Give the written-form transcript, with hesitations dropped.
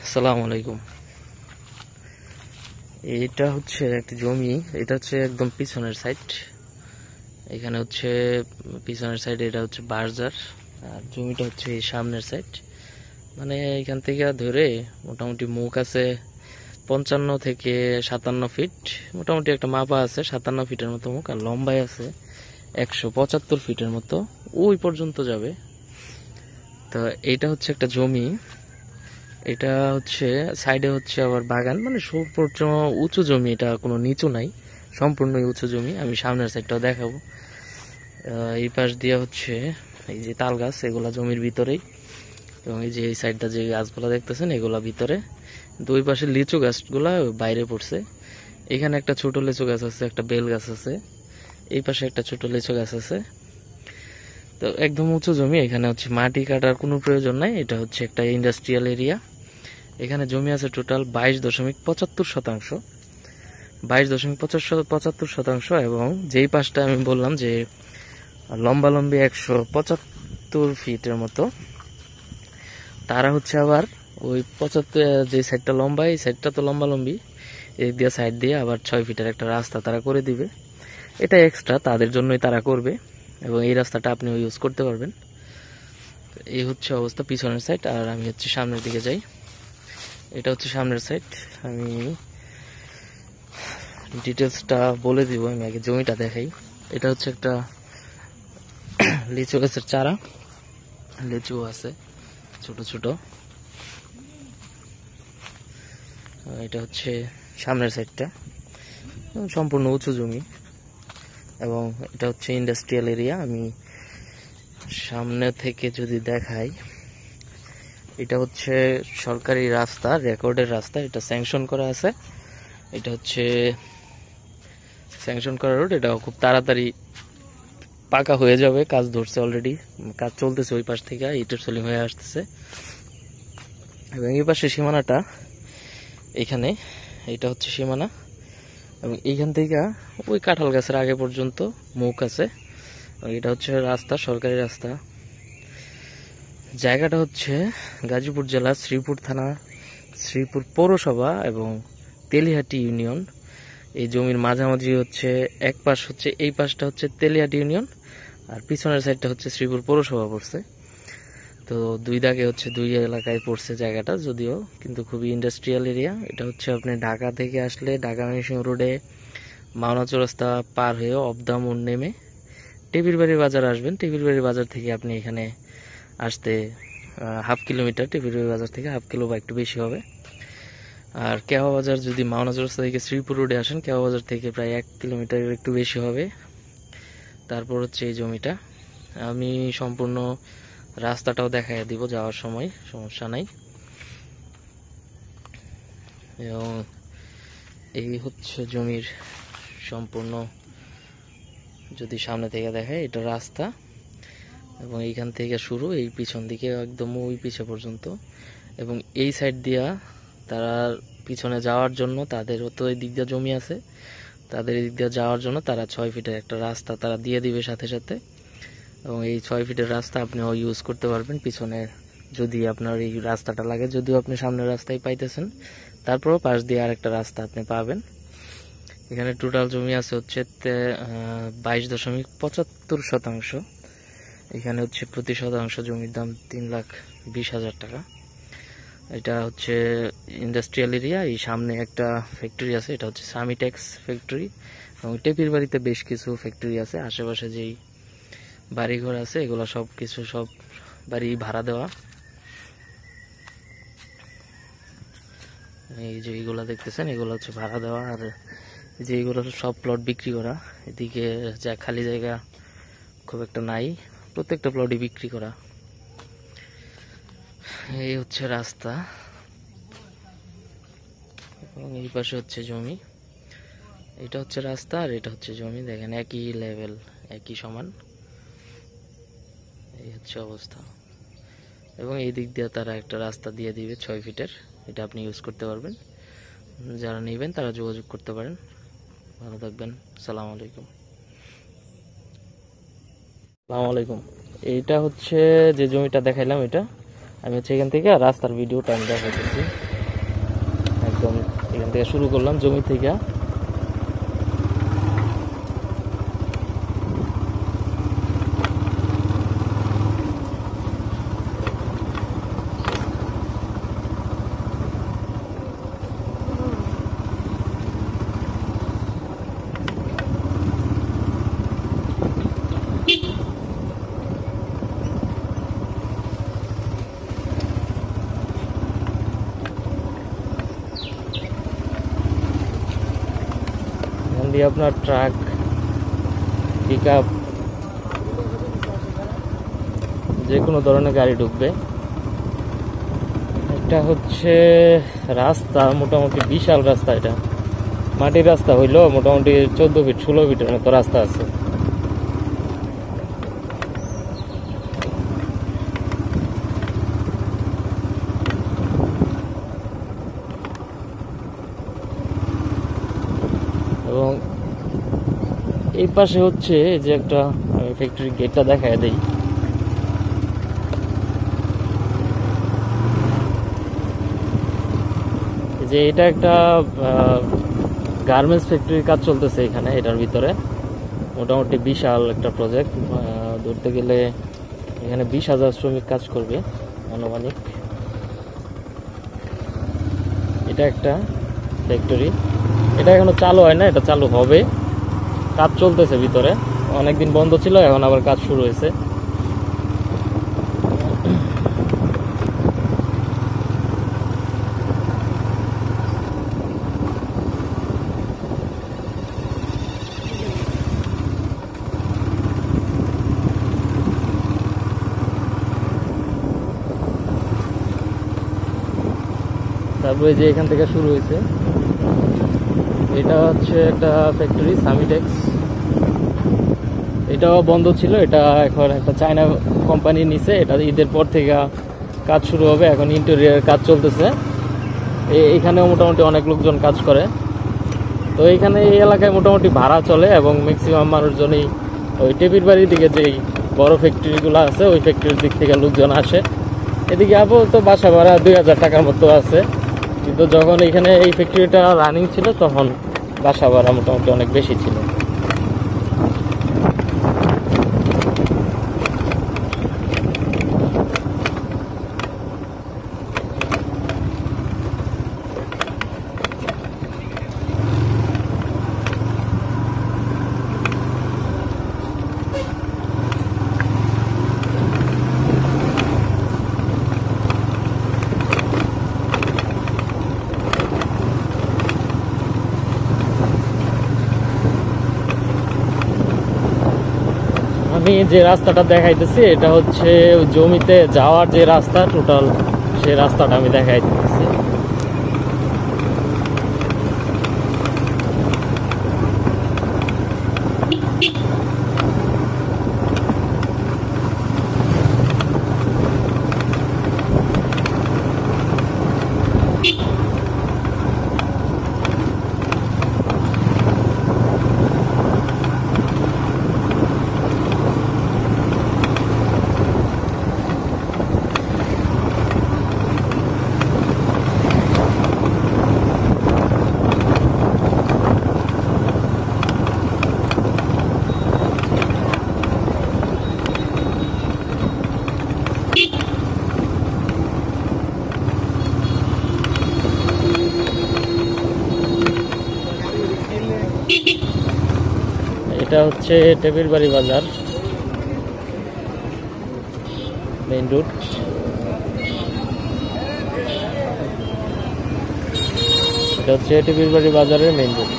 আসসালামু আলাইকুম। এটা হচ্ছে একটা জমি, এটা হচ্ছে একদম পিছনের সাইড। এখানে হচ্ছে পিছনের সাইড, এটা হচ্ছে বার্জার, আর জমিটা হচ্ছে এই সামনের সাইড। মানে এখান থেকে ধরে মোটামুটি মুখ আছে 55 থেকে 57 ফিট, মোটামুটি একটা মাপা আছে 57 ফিটের মতো মুখ, আর লম্বায় আছে 175 ফিটের মতো, ওই পর্যন্ত যাবে। তো এইটা হচ্ছে একটা জমি, এটা হচ্ছে সাইডে হচ্ছে আবার বাগান, মানে সম্পূর্ণ উঁচু জমি, এটা কোনো নিচু নাই, সম্পূর্ণই উঁচু জমি। আমি সামনের সাইডটাও দেখাবো। এই পাশ দিয়ে হচ্ছে এই যে তাল গাছ, এগুলা জমির ভিতরেই, এবং এই যে এই সাইডটা যে গাছগুলা দেখতেছেন এগুলা ভিতরে। দুই পাশে লিচু গাছগুলা বাইরে পড়ছে। এখানে একটা ছোট লিচু গাছ আছে, একটা বেল গাছ আছে, এই পাশে একটা ছোট লিচু গাছ আছে। তো একদম উঁচু জমি, এখানে হচ্ছে মাটি কাটার কোনো প্রয়োজন নাই। এটা হচ্ছে একটা ইন্ডাস্ট্রিয়াল এরিয়া। এখানে জমি আছে টোটাল 22.75%, 22.75%। এবং যেই পাশটা আমি বললাম যে লম্বালম্বি 175 ফিটের মতো, তারা হচ্ছে আবার ওই 75 যে সাইডটা লম্বা, এই সাইডটা তো লম্বালম্বি, এই দিয়ে সাইড দিয়ে আবার 6 ফিটের একটা রাস্তা তারা করে দিবে। এটা এক্সট্রা তাদের জন্যই তারা করবে, এবং এই রাস্তাটা আপনিও ইউজ করতে পারবেন। এই হচ্ছে অবস্থা পিছনের সাইড। আর আমি হচ্ছে সামনের দিকে যাই। এটা হচ্ছে সামনের সাইড। আমি ডিটেলসটা বলে দিব, আমি আগে জমিটা দেখাই। এটা হচ্ছে একটা লিচু গাছের চারা, লিচু আছে ছোট ছোট। এটা হচ্ছে সামনের সাইডটা, সম্পূর্ণ উঁচু জমি, এবং এটা হচ্ছে ইন্ডাস্ট্রিয়াল এরিয়া। আমি সামনে থেকে যদি দেখাই, এটা হচ্ছে সরকারি রাস্তা, রেকর্ডের রাস্তা, এটা স্যাংশন করা আছে। এটা হচ্ছে স্যাংশন করা রোড, এটা খুব তাড়াতাড়ি পাকা হয়ে যাবে, কাজ ধরছে অলরেডি, কাজ চলতেছে ওই পাশ থেকে, ইটের সোলিং হয়ে আসতেছে। এবং এই পাশে সীমানাটা, এখানে এটা হচ্ছে সীমানা, এবং এইখান থেকে ওই কাঁঠাল গাছের আগে পর্যন্ত মুখ আছে। এটা হচ্ছে রাস্তা, সরকারি রাস্তা। জায়গাটা হচ্ছে গাজীপুর জেলা, শ্রীপুর থানা, শ্রীপুর পৌরসভা এবং তেলিহাটি ইউনিয়ন। এই জমির মাঝামাঝি হচ্ছে এক পাশ হচ্ছে, এই পাশটা হচ্ছে তেলিহাটি ইউনিয়ন, আর পিছনের সাইডটা হচ্ছে শ্রীপুর পৌরসভা পড়ছে। তো দুই দাগে হচ্ছে দুই এলাকায় পড়ছে জায়গাটা, যদিও কিন্তু খুবই ইন্ডাস্ট্রিয়াল এরিয়া। এটা হচ্ছে আপনি ঢাকা থেকে আসলে ঢাকা ময়মনসিংহ রোডে মাওনা চৌরাস্তা পার হয়ে অবদা মোড় নেমে টেবির বাড়ি বাজার আসবেন। টেবির বাড়ি বাজার থেকে আপনি এখানে আসতে হাফ কিলোমিটার, টেবির বাড়ি বাজার থেকে হাফ কিলো বা একটু বেশি হবে। আর কেওয়া বাজার যদি মাওনা চৌরাস্তা থেকে শ্রীপুর রোডে আসেন, কেওয়া বাজার থেকে প্রায় 1 কিলোমিটারের একটু বেশি হবে। তারপর হচ্ছে এই জমিটা, আমি সম্পূর্ণ রাস্তাটাও দেখাই দিব যাওয়ার সময়, সমস্যা নাই। এবং এই হচ্ছে জমির সম্পূর্ণ, যদি সামনে থেকে দেখায়, এটা রাস্তা, এবং এইখান থেকে শুরু, এই পিছন দিকে একদম ওই পিছে পর্যন্ত। এবং এই সাইড দিয়া তারা পিছনে যাওয়ার জন্য, তাদের তো এই দিক দিয়ে জমি আছে, তাদের এই দিক দিয়ে যাওয়ার জন্য তারা 6 ফিটের একটা রাস্তা তারা দিয়ে দিবে সাথে সাথে। এবং এই 6 ফিটের রাস্তা আপনিও ইউজ করতে পারবেন পিছনে, যদি আপনার এই রাস্তাটা লাগে। যদিও আপনি সামনের রাস্তায় পাইতেছেন, তারপরও পাশ দিয়ে আরেকটা রাস্তা আপনি পাবেন। এখানে টোটাল জমি আছে হচ্ছে 22.75%। এখানে হচ্ছে প্রতি শতাংশ জমির দাম 3,20,000 টাকা। এটা হচ্ছে ইন্ডাস্ট্রিয়াল এরিয়া। এই সামনে একটা ফ্যাক্টরি আছে, এটা হচ্ছে সামিটেক্স ফ্যাক্টরি, এবং টেপির বাড়িতে বেশ কিছু ফ্যাক্টরি আছে। আশেপাশে যেই বাড়িঘর আছে এগুলো সব কিছু, সব বাড়ি ভাড়া দেওয়া। এই যে এইগুলা দেখতেছেন, এগুলো হচ্ছে ভাড়া দেওয়া। আর যে এইগুলো সব প্লট বিক্রি করা। এদিকে যা খালি জায়গা খুব একটা নাই, প্রত্যেকটা প্লটই বিক্রি করা। এই হচ্ছে রাস্তা, এবং এই পাশে হচ্ছে জমি। এটা হচ্ছে রাস্তা, আর এটা হচ্ছে জমি। দেখেন একই লেভেল, একই সমান। এই হচ্ছে অবস্থা। এবং এই দিক দিয়ে তারা একটা রাস্তা দিয়ে দিবে 6 ফিটের, এটা আপনি ইউজ করতে পারবেন। যারা নেবেন তারা যোগাযোগ করতে পারেন। ভালো থাকবেন। আসসালামু আলাইকুম। আসসালামু আলাইকুম। এইটা হচ্ছে যে জমিটা দেখাইলাম, এটা আমি হচ্ছে এখান থেকে রাস্তার ভিডিওটা আমি দেখাইতেছি। একদম এখান থেকে শুরু করলাম, জমি থেকে। আপনার ট্রাক, পিকআপ, যে কোনো ধরনের গাড়ি ঢুকবে। এটা হচ্ছে রাস্তা, মোটামুটি বিশাল রাস্তা। এটা মাটির রাস্তা হইলো মোটামুটি 14 ফিট 16 ফিটের মতো রাস্তা আছে। এবং এই পাশে হচ্ছে যে একটা ফ্যাক্টরি গেটটা দেখায় দেই। যে এটা একটা গার্মেন্টস ফ্যাক্টরির কাজ চলতেছে এখানে। এটার ভিতরে মোটামুটি বিশাল একটা প্রজেক্ট। ধরতে গেলে এখানে 20,000 শ্রমিক কাজ করবে আনুমানিক। এটা একটা ফ্যাক্টরি, এটা এখনো চালু হয় না, এটা চালু হবে। কাজ চলতেছে ভিতরে, অনেকদিন বন্ধ ছিল, এখন আবার কাজ শুরু হয়েছে। তারপরে যে এখান থেকে শুরু হয়েছে, এটা হচ্ছে একটা ফ্যাক্টরি সামিটেক্স। এটাও বন্ধ ছিল, এটা এখন একটা চায়না কোম্পানি নিছে। এটা ঈদের পর থেকে কাজ শুরু হবে। এখন ইন্টেরিয়ার কাজ চলতেছে। এখানেও মোটামুটি অনেক লোকজন কাজ করে। তো এইখানে এই এলাকায় মোটামুটি ভাড়া চলে এবং ম্যাক্সিমাম মানুষজনই ওই টেপির বাড়ির দিকে যেই বড় ফ্যাক্টরিগুলো আছে ওই ফ্যাক্টরির দিক থেকে লোকজন আসে। এদিকে আপাতত বাসা ভাড়া 2,000 টাকার মতো আছে, কিন্তু যখন এখানে এই ফ্যাক্টরিটা রানিং ছিল তখন বাসা ভাড়া মোটামুটি অনেক বেশি ছিল। আমি যে রাস্তাটা দেখাইতেছি এটা হচ্ছে জমিতে যাওয়ার যে রাস্তা, টোটাল সেই রাস্তাটা আমি দেখাইতেছি। এটা হচ্ছে টেপির বাড়ি বাজার মেইন রোড। এটা হচ্ছে টেপির বাড়ি বাজারের মেইন রোড।